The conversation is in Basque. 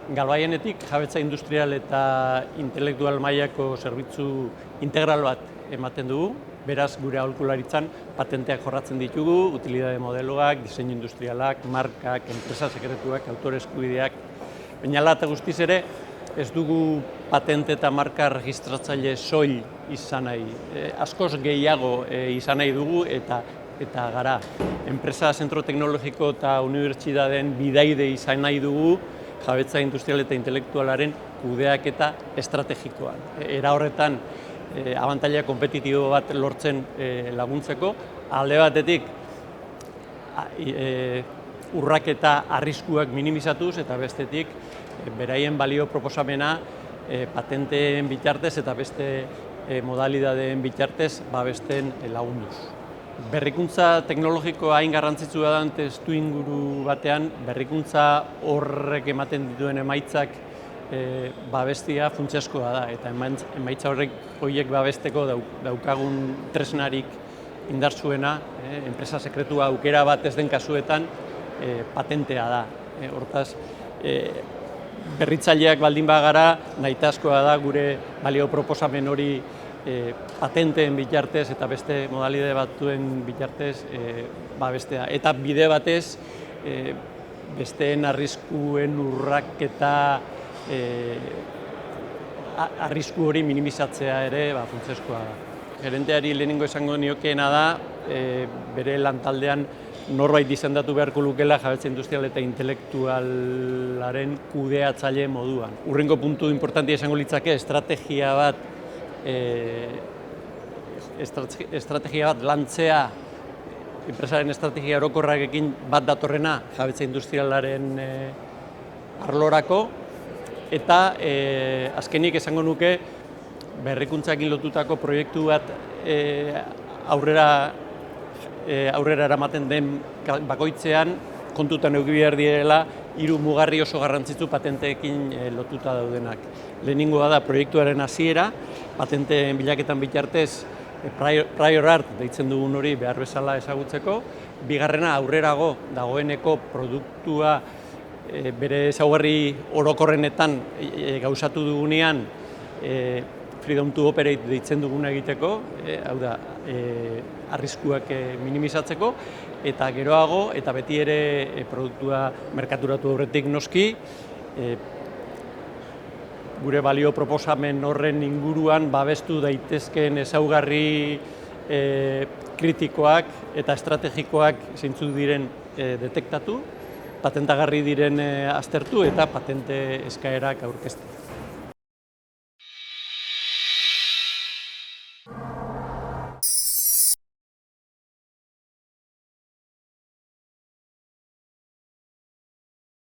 Galbaienetik jabetza industrial eta intelektual mailako zerbitzu integral bat ematen dugu. Beraz, gure aholkularitzan patenteak jorratzen ditugu, utilidade modeloak, diseinu industrialak, markak, enpresa sekretuak, autore eskubideak. Baina hala eta guztiz ere, ez dugu patente eta marka registratzaile soil izan nahi. Askoz gehiago izan nahi dugu eta gara. Enpresa zentro teknologiko eta unibertsitateen bidaide izan nahi dugu jabetza industrial eta intelektualaren kudeaketa estrategikoan. Era horretan, abantaila kompetitibo bat lortzen laguntzeko, alde batetik urraketa arriskuak minimizatuz eta bestetik beraien balio proposamena patenteen bitartez eta beste modalidadeen bitartez babesten lagunduz. Berrikuntza teknologikoa hain garrantzitsua da testu inguru batean, berrikuntza horrek ematen dituen emaitzak babestia funtsezkoa da, eta emaitza horiek babesteko daukagun tresnarik indartsuena, enpresa sekretua aukera bat ez den kasuetan, patentea da. Hortaz, berritzaileak baldin bagara, nahitaezkoa da gure balio proposamen hori patenteen bitartez eta beste modalidade batzuen bitartez babestea. Eta bide batez, besteen arriskuen urraketa arrisku hori minimizatzea ere funtsezkoa da. Gerenteari lehenengo esango niokeena da, bere lantaldean norbait izendatu beharko lukela jabetza industrial eta intelektualaren kudeatzaile moduan. Hurrengo puntu importantea izango litzake estrategia bat lantzea, enpresaren estrategia orokorrarekin bat datorrena jabetza industrialaren arlorako, eta azkenik esango nuke berrikuntzakin lotutako proiektu bat aurrera eramaten den bakoitzean kontutan eduki behar direla 3 mugarri oso garrantzitsu patenteekin lotuta daudenak. Lehenengoa da proiektuaren hasiera, patenteen bilaketan bitartez prior art deitzen dugun hori behar bezala ezagutzeko. Bigarrena, aurrerago dagoeneko produktua bere ezaugarri orokorrenetan gauzatu dugunean freedom to operate deitzen duguna egiteko, hau da, arriskuak minimizatzeko, eta geroago, eta beti ere produktua merkaturatu aurretik noski, gure balio proposamen horren inguruan babestu daitezkeen ezaugarri kritikoak eta estrategikoak zeintzuk diren detektatu, patentagarri diren aztertu eta patente eskaerak aurkeztu.